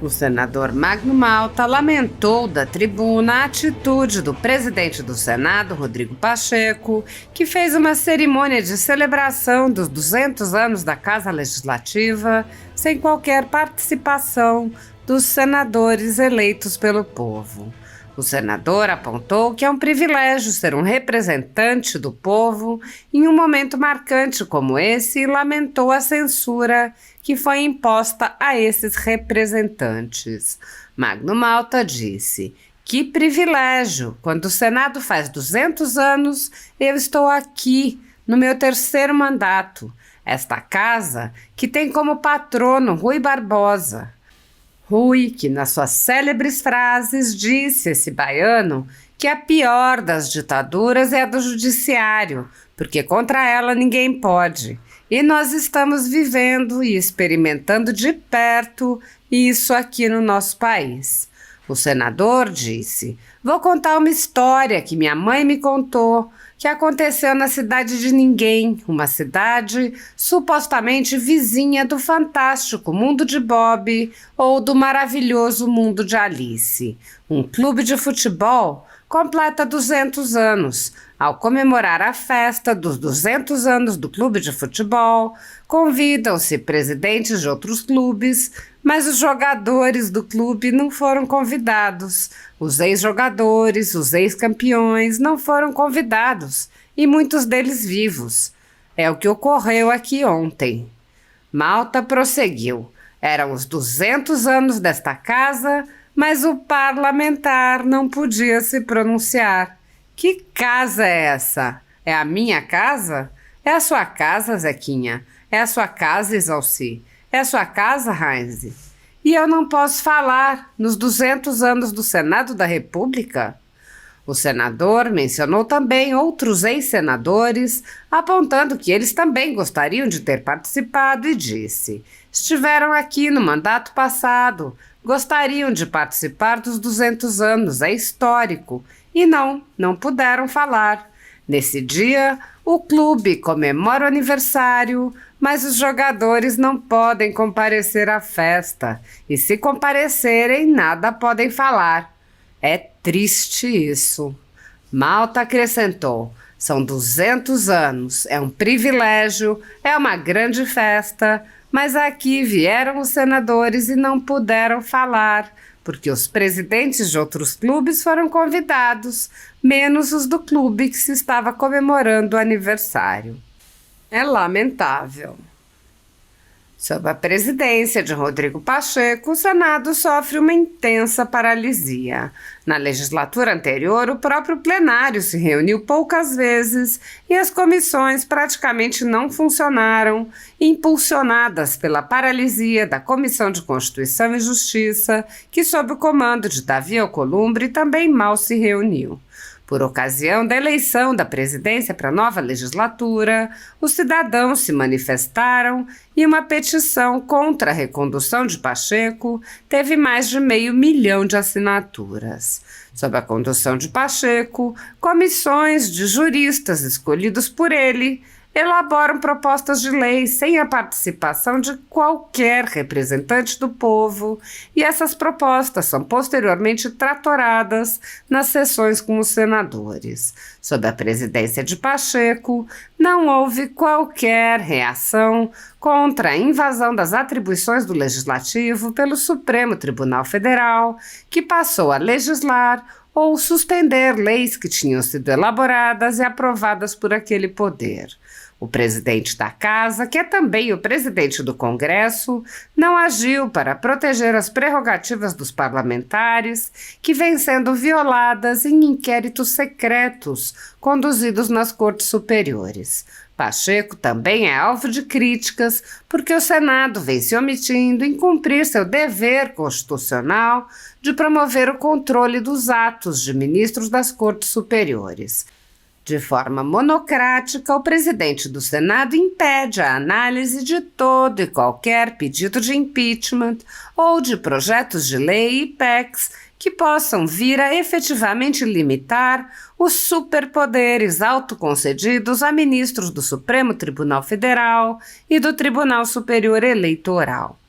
O senador Magno Malta lamentou da tribuna a atitude do presidente do Senado, Rodrigo Pacheco, que fez uma cerimônia de celebração dos 200 anos da Casa Legislativa sem qualquer participação dos senadores eleitos pelo povo. O senador apontou que é um privilégio ser um representante do povo em um momento marcante como esse e lamentou a censura que foi imposta a esses representantes. Magno Malta disse: "Que privilégio! Quando o Senado faz 200 anos, eu estou aqui, no meu terceiro mandato. Esta casa que tem como patrono Rui Barbosa." Rui, que nas suas célebres frases disse, esse baiano, que a pior das ditaduras é a do judiciário, porque contra ela ninguém pode. E nós estamos vivendo e experimentando de perto isso aqui no nosso país. O senador disse: "Vou contar uma história que minha mãe me contou, que aconteceu na cidade de ninguém, uma cidade supostamente vizinha do fantástico mundo de Bob ou do maravilhoso mundo de Alice. Um clube de futebol completa 200 anos. Ao comemorar a festa dos 200 anos do clube de futebol, convidam-se presidentes de outros clubes, mas os jogadores do clube não foram convidados. Os ex-jogadores, os ex-campeões não foram convidados, e muitos deles vivos. É o que ocorreu aqui ontem." Malta prosseguiu: "Eram os 200 anos desta casa, mas o parlamentar não podia se pronunciar." "Que casa é essa? É a minha casa? É a sua casa, Zequinha? É a sua casa, Exalci? É a sua casa, Heinz? E eu não posso falar nos 200 anos do Senado da República?" O senador mencionou também outros ex-senadores, apontando que eles também gostariam de ter participado e disse: "Estiveram aqui no mandato passado, gostariam de participar dos 200 anos, é histórico, e não puderam falar. Nesse dia, o clube comemora o aniversário, mas os jogadores não podem comparecer à festa, e se comparecerem, nada podem falar. É triste isso." Malta acrescentou: "São 200 anos, é um privilégio, é uma grande festa, mas aqui vieram os senadores e não puderam falar, porque os presidentes de outros clubes foram convidados, menos os do clube que se estava comemorando o aniversário. É lamentável." Sob a presidência de Rodrigo Pacheco, o Senado sofre uma intensa paralisia. Na legislatura anterior, o próprio plenário se reuniu poucas vezes e as comissões praticamente não funcionaram, impulsionadas pela paralisia da Comissão de Constituição e Justiça, que, sob o comando de Davi Alcolumbre, também mal se reuniu. Por ocasião da eleição da presidência para a nova legislatura, os cidadãos se manifestaram e uma petição contra a recondução de Pacheco teve mais de 500 mil de assinaturas. Sob a condução de Pacheco, comissões de juristas escolhidos por ele elaboram propostas de lei sem a participação de qualquer representante do povo, e essas propostas são posteriormente tratoradas nas sessões com os senadores. Sob a presidência de Pacheco, não houve qualquer reação contra a invasão das atribuições do Legislativo pelo Supremo Tribunal Federal, que passou a legislar ou suspender leis que tinham sido elaboradas e aprovadas por aquele poder. O presidente da Casa, que é também o presidente do Congresso, não agiu para proteger as prerrogativas dos parlamentares, que vêm sendo violadas em inquéritos secretos conduzidos nas cortes superiores. Pacheco também é alvo de críticas porque o Senado vem se omitindo em cumprir seu dever constitucional de promover o controle dos atos de ministros das cortes superiores. De forma monocrática, o presidente do Senado impede a análise de todo e qualquer pedido de impeachment ou de projetos de lei e PECs que possam vir a efetivamente limitar os superpoderes autoconcedidos a ministros do Supremo Tribunal Federal e do Tribunal Superior Eleitoral.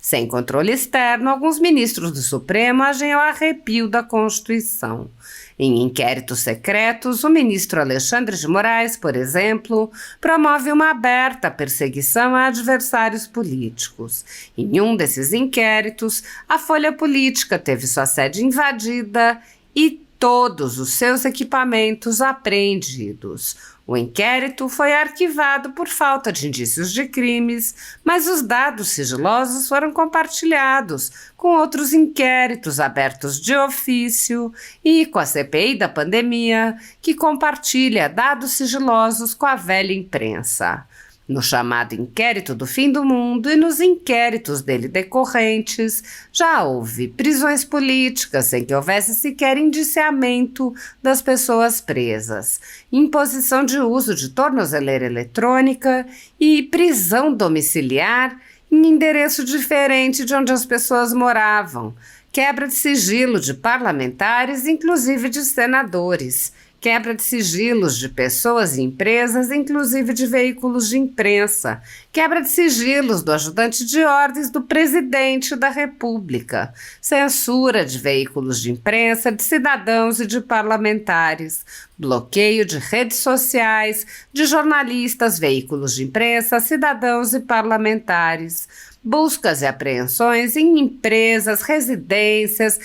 Sem controle externo, alguns ministros do Supremo agem ao arrepio da Constituição. Em inquéritos secretos, o ministro Alexandre de Moraes, por exemplo, promove uma aberta perseguição a adversários políticos. Em um desses inquéritos, a Folha Política teve sua sede invadida e todos os seus equipamentos apreendidos. O inquérito foi arquivado por falta de indícios de crimes, mas os dados sigilosos foram compartilhados com outros inquéritos abertos de ofício e com a CPI da pandemia, que compartilha dados sigilosos com a velha imprensa. No chamado inquérito do fim do mundo e nos inquéritos dele decorrentes, já houve prisões políticas sem que houvesse sequer indiciamento das pessoas presas, imposição de uso de tornozeleira eletrônica e prisão domiciliar em endereço diferente de onde as pessoas moravam, quebra de sigilo de parlamentares, inclusive de senadores, quebra de sigilos de pessoas e empresas, inclusive de veículos de imprensa, quebra de sigilos do ajudante de ordens do presidente da República, censura de veículos de imprensa, de cidadãos e de parlamentares, bloqueio de redes sociais, de jornalistas, veículos de imprensa, cidadãos e parlamentares, buscas e apreensões em empresas, residências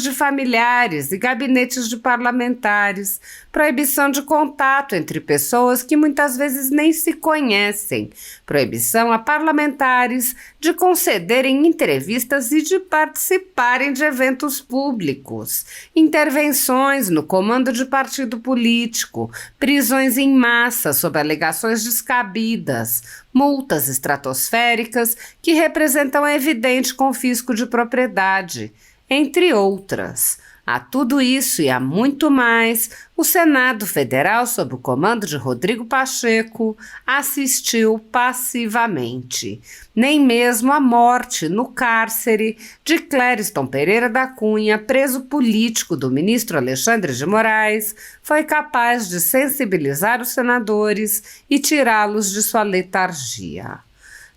de familiares e gabinetes de parlamentares, proibição de contato entre pessoas que muitas vezes nem se conhecem, proibição a parlamentares de concederem entrevistas e de participarem de eventos públicos, intervenções no comando de partido político, prisões em massa sob alegações descabidas, multas estratosféricas que representam evidente confisco de propriedade, entre outras. A tudo isso e a muito mais, o Senado Federal, sob o comando de Rodrigo Pacheco, assistiu passivamente. Nem mesmo a morte no cárcere de Clériston Pereira da Cunha, preso político do ministro Alexandre de Moraes, foi capaz de sensibilizar os senadores e tirá-los de sua letargia.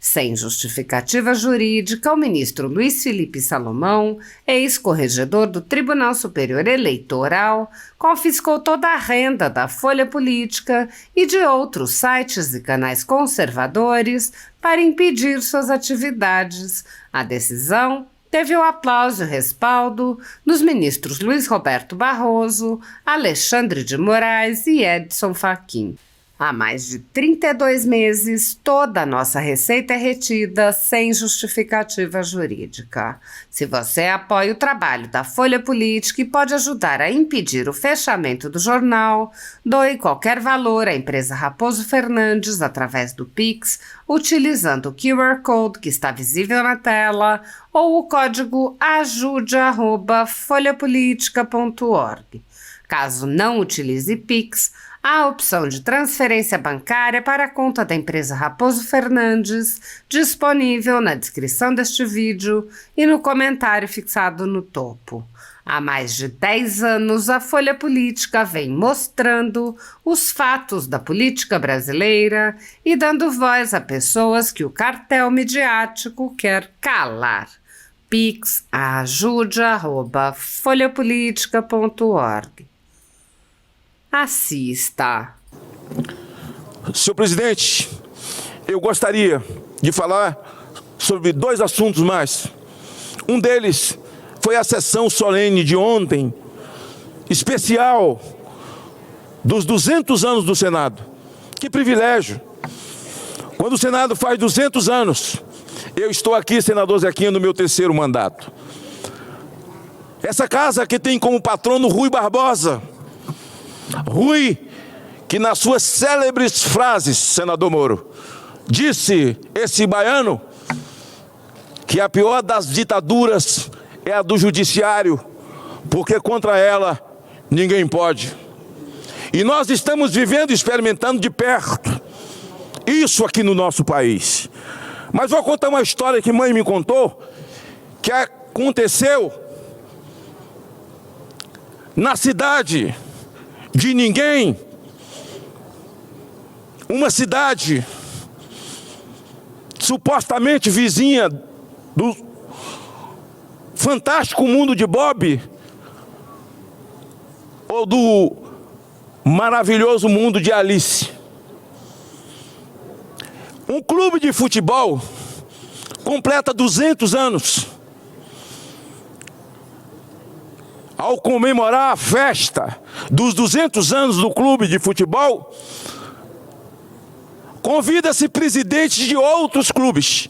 Sem justificativa jurídica, o ministro Luiz Felipe Salomão, ex-corregedor do Tribunal Superior Eleitoral, confiscou toda a renda da Folha Política e de outros sites e canais conservadores para impedir suas atividades. A decisão teve o aplauso e respaldo dos ministros Luiz Roberto Barroso, Alexandre de Moraes e Edson Fachin. Há mais de 32 meses, toda a nossa receita é retida sem justificativa jurídica. Se você apoia o trabalho da Folha Política e pode ajudar a impedir o fechamento do jornal, doe qualquer valor à empresa Raposo Fernandes através do Pix, utilizando o QR Code que está visível na tela ou o código ajude@folhapolitica.org. Caso não utilize Pix, há a opção de transferência bancária para a conta da empresa Raposo Fernandes, disponível na descrição deste vídeo e no comentário fixado no topo. Há mais de 10 anos, a Folha Política vem mostrando os fatos da política brasileira e dando voz a pessoas que o cartel midiático quer calar. Pix ajude@folhapolitica.org. Assista. Senhor presidente, eu gostaria de falar sobre dois assuntos mais. Um deles foi a sessão solene de ontem, especial, dos 200 anos do Senado. Que privilégio! Quando o Senado faz 200 anos, eu estou aqui, senador Zequinha, no meu terceiro mandato. Essa casa que tem como patrono Rui Barbosa. Rui, que nas suas célebres frases, senador Moro, disse, esse baiano, que a pior das ditaduras é a do judiciário, porque contra ela ninguém pode. E nós estamos vivendo e experimentando de perto isso aqui no nosso país. Mas vou contar uma história que mãe me contou, que aconteceu na cidade de ninguém, uma cidade supostamente vizinha do fantástico mundo de Bob ou do maravilhoso mundo de Alice. Um clube de futebol completa 200 anos. Ao comemorar a festa dos 200 anos do clube de futebol, convida-se presidentes de outros clubes,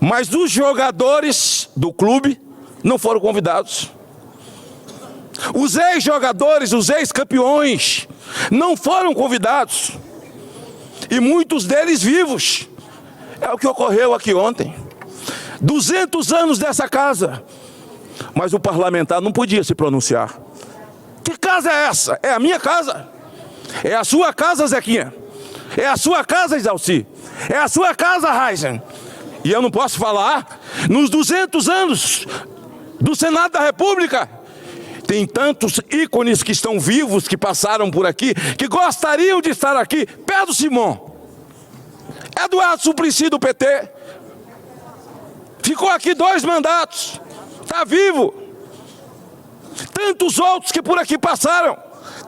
mas os jogadores do clube não foram convidados. Os ex-jogadores, os ex-campeões, não foram convidados. E muitos deles vivos. É o que ocorreu aqui ontem. 200 anos dessa casa. Mas o parlamentar não podia se pronunciar. Que casa é essa? É a minha casa. É a sua casa, Zequinha. É a sua casa, Isalci. É a sua casa, Raizen. E eu não posso falar? Nos 200 anos do Senado da República, tem tantos ícones que estão vivos, que passaram por aqui, que gostariam de estar aqui. Pedro Simão, Eduardo Suplicy do PT, ficou aqui 2 mandatos, está vivo. Tantos outros que por aqui passaram,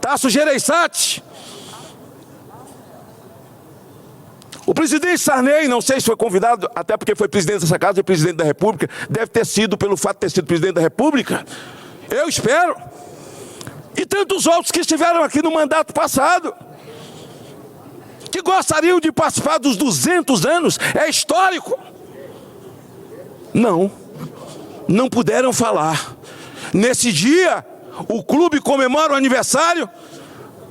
Tasso Gereissati. O presidente Sarney, não sei se foi convidado, até porque foi presidente dessa casa e presidente da República, deve ter sido pelo fato de ter sido presidente da República. Eu espero. E tantos outros que estiveram aqui no mandato passado, que gostariam de participar dos 200 anos, é histórico. Não puderam falar. Nesse dia, o clube comemora o aniversário,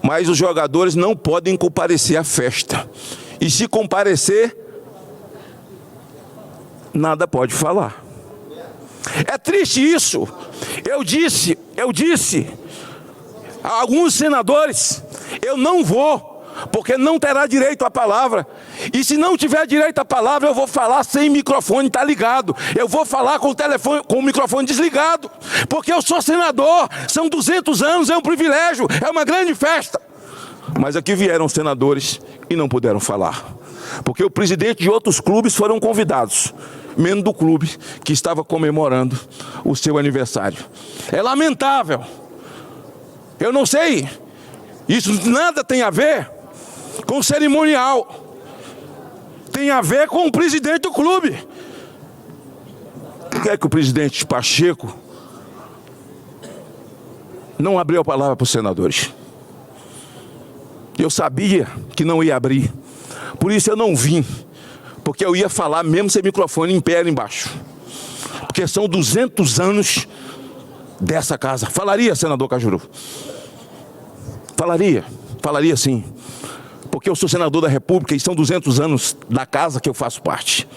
mas os jogadores não podem comparecer à festa. E se comparecer, nada pode falar. É triste isso. Eu disse a alguns senadores, eu não vou, porque não terá direito à palavra. E se não tiver direito à palavra, eu vou falar sem microfone, tá ligado. Eu vou falar com o telefone, com o microfone desligado, porque eu sou senador, são 200 anos, é um privilégio, é uma grande festa. Mas aqui vieram senadores e não puderam falar, porque o presidente de outros clubes foram convidados, menos do clube que estava comemorando o seu aniversário. É lamentável. Eu não sei, isso nada tem a ver com cerimonial, tem a ver com o presidente do clube. Por que é que o presidente Pacheco não abriu a palavra para os senadores? Eu sabia que não ia abrir, por isso eu não vim, porque eu ia falar mesmo sem microfone em pé ali embaixo, porque são 200 anos dessa casa. Falaria, senador Cajuru? Falaria sim, porque eu sou senador da República e são 200 anos da casa que eu faço parte.